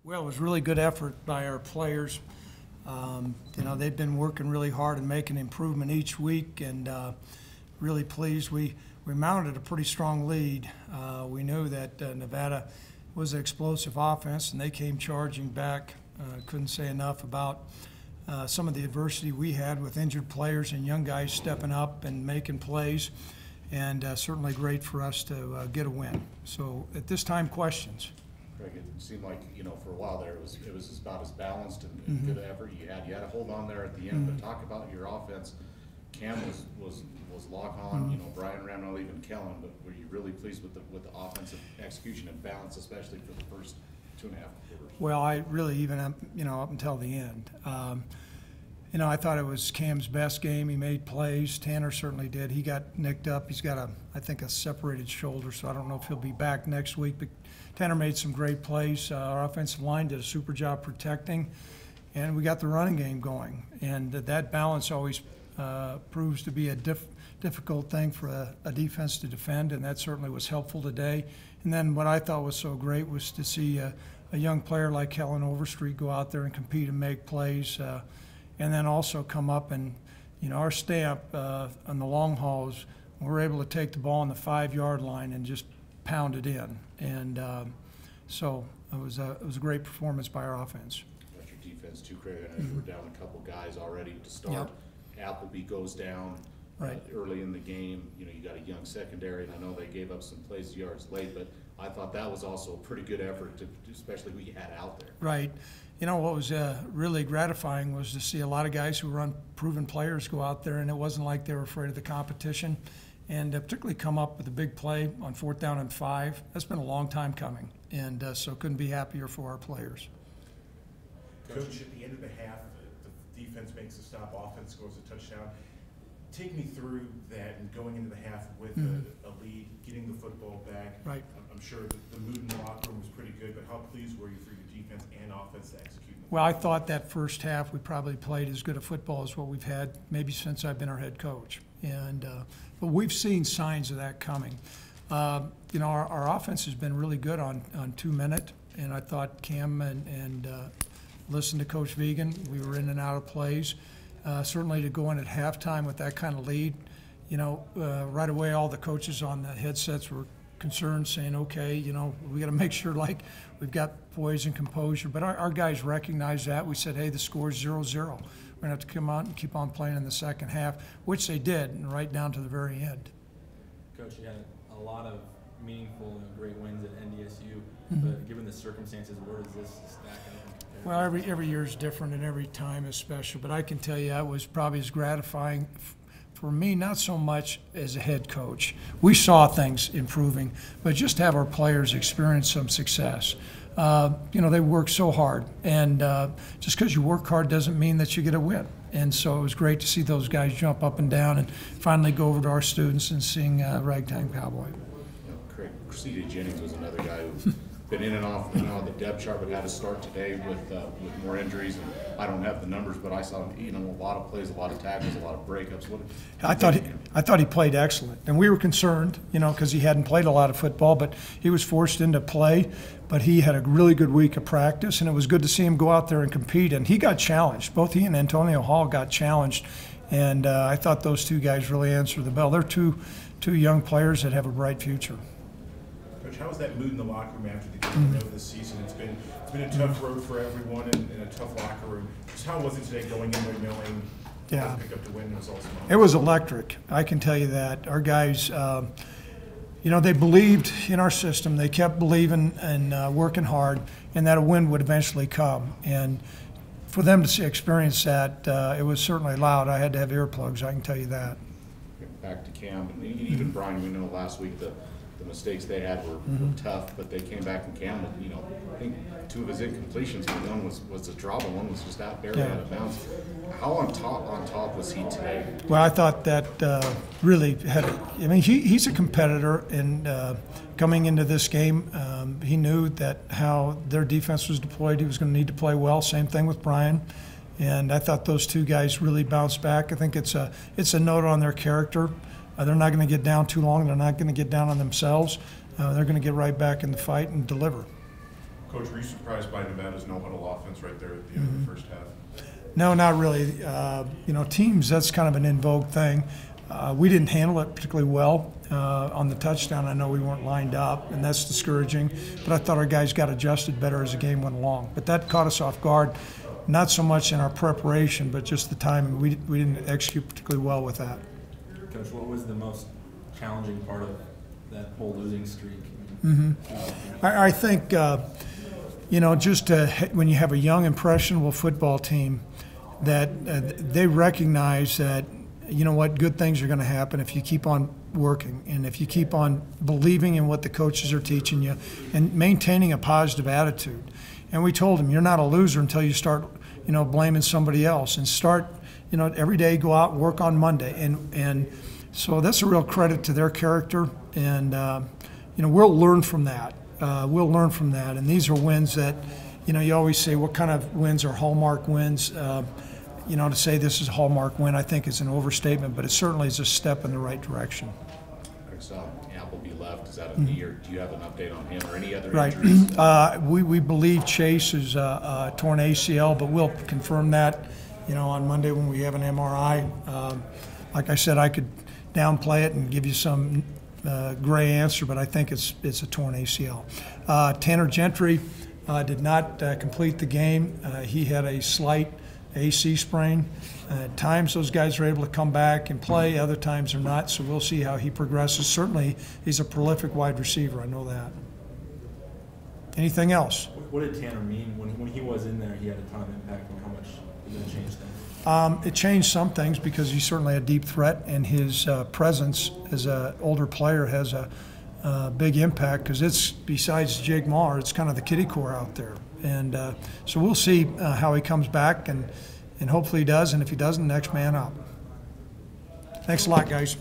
Well, it was really good effort by our players. They've been working really hard and making improvement each week, and really pleased. We mounted a pretty strong lead. We knew that Nevada was an explosive offense, and they came charging back. Couldn't say enough about some of the adversity we had with injured players and young guys stepping up and making plays, and certainly great for us to get a win. So at this time, questions? Craig, it seemed like, for a while there, it was about as balanced and good effort you had. You had to hold on there at the end, but talk about your offense. Cam was lock on. Brian Ramnell, even Kellen. But were you really pleased with the offensive execution and balance, especially for the first 2.5 quarters? Well, I really even up until the end. I thought it was Cam's best game. He made plays. Tanner certainly did. He got nicked up. He's got I think a separated shoulder, so I don't know if he'll be back next week. But Tanner made some great plays. Our offensive line did a super job protecting, and we got the running game going. And that balance always proves to be a difficult thing for a defense to defend, and that certainly was helpful today. And then what I thought was so great was to see a young player like Helen Overstreet go out there and compete and make plays, and then also come up and, our stamp on the long hauls, we're able to take the ball on the 5-yard line and just pound it in. And so it was a great performance by our offense. That's your defense too, Craig. I know you were down a couple guys already to start. Yep. Appleby goes down early in the game. You got a young secondary, and I know they gave up some plays yards late, but I thought that was also a pretty good effort, especially who you had out there. Right. What was really gratifying was to see a lot of guys who were unproven players go out there, and it wasn't like they were afraid of the competition, and particularly come up with a big play on 4th down and 5. That's been a long time coming, and so couldn't be happier for our players. Coach, at the end of the half, the defense makes a stop, offense scores a touchdown. Take me through that and going into the half with a lead, getting the football back. Right. I'm sure the mood in the locker room was pretty good, but how pleased were you for your defense and offense to execute? Well, I thought that first half we probably played as good a football as what we've had maybe since I've been our head coach. And but we've seen signs of that coming. Our offense has been really good on 2-minute, and I thought Cam and listened to Coach Vegan. We were in and out of plays. Certainly to go in at halftime with that kind of lead, right away all the coaches on the headsets were concerned, saying, okay, we got to make sure like we've got poise and composure. But our guys recognized that. We said, hey, the score's 0-0. We're going to have to come out and keep on playing in the second half, which they did, and right down to the very end. Coach, you had a lot of meaningful and great wins at NDSU, but given the circumstances, where does this stack up? Well, every year is different and every time is special, but I can tell you it was probably as gratifying for me, not so much as a head coach. We saw things improving, but just to have our players experience some success. They work so hard, and just because you work hard doesn't mean that you get a win. And so it was great to see those guys jump up and down and finally go over to our students and sing Ragtime Cowboy. Craig, C.J. Jennings was another guy who's been in and off the depth chart, but had to start today with more injuries. And I don't have the numbers, but I saw a lot of plays, a lot of tackles, a lot of breakups. I thought he played excellent, and we were concerned, because he hadn't played a lot of football, but he was forced into play. But he had a really good week of practice, and it was good to see him go out there and compete. And he got challenged. Both he and Antonio Hall got challenged, and I thought those two guys really answered the bell. They're two young players that have a bright future. Coach, how was that mood in the locker room after the game? This season it's been a tough road for everyone and a tough locker room. Just how was it today going in there knowing to pick up the win? It was electric. I can tell you that. Our guys, they believed in our system. They kept believing and working hard, and that a win would eventually come. And for them to experience that, it was certainly loud. I had to have earplugs, I can tell you that. Back to Cam, and even Brian, we know last week the mistakes they had were tough, but they came back and Cam, I think 2 of his incompletions, one was a drop and one was just barely out of bounds. How on top was he today? Well, I thought that really he's a competitor, and coming into this game, he knew that how their defense was deployed, he was going to need to play well. Same thing with Brian. And I thought those two guys really bounced back. I think it's a note on their character. They're not going to get down too long. They're not going to get down on themselves. They're going to get right back in the fight and deliver. Coach, were you surprised by Nevada's no-huddle offense right there at the end of the first half? No, not really. You know, teams, that's kind of an in vogue thing. We didn't handle it particularly well on the touchdown. I know we weren't lined up, and that's discouraging. But I thought our guys got adjusted better as the game went along. But that caught us off guard, not so much in our preparation, but just the timing. We didn't execute particularly well with that. Coach, what was the most challenging part of that whole losing streak? I think, you know, just when you have a young, impressionable football team, that they recognize that, you know what, good things are going to happen if you keep on working and if you keep on believing in what the coaches are teaching you and maintaining a positive attitude. And we told them, you're not a loser until you start, you know, blaming somebody else, and start, you know, every day go out and work on Monday. And so that's a real credit to their character. And, you know, we'll learn from that. We'll learn from that. And these are wins that, you know, you always say, what kind of wins are hallmark wins? You know, to say this is a hallmark win, I think is an overstatement, but it certainly is a step in the right direction. I saw Appleby left. Is that a knee, or do you have an update on him or any other Right. injuries? We believe Chase is torn ACL, but we'll confirm that, you know, on Monday when we have an MRI. Like I said, I could downplay it and give you some gray answer, but I think it's a torn ACL. Tanner Gentry did not complete the game. He had a slight AC sprain. At times those guys are able to come back and play, other times they're not, so we'll see how he progresses. Certainly he's a prolific wide receiver, I know that. Anything else? What did Tanner mean? When he was in there, he had a ton of impact, and how much did that change things? It changed some things because he's certainly a deep threat, and his presence as an older player has a big impact, because it's, besides Jake Maher, it's kind of the kiddie core out there. And so we'll see how he comes back, and hopefully he does, and if he doesn't, next man up. Thanks a lot, guys.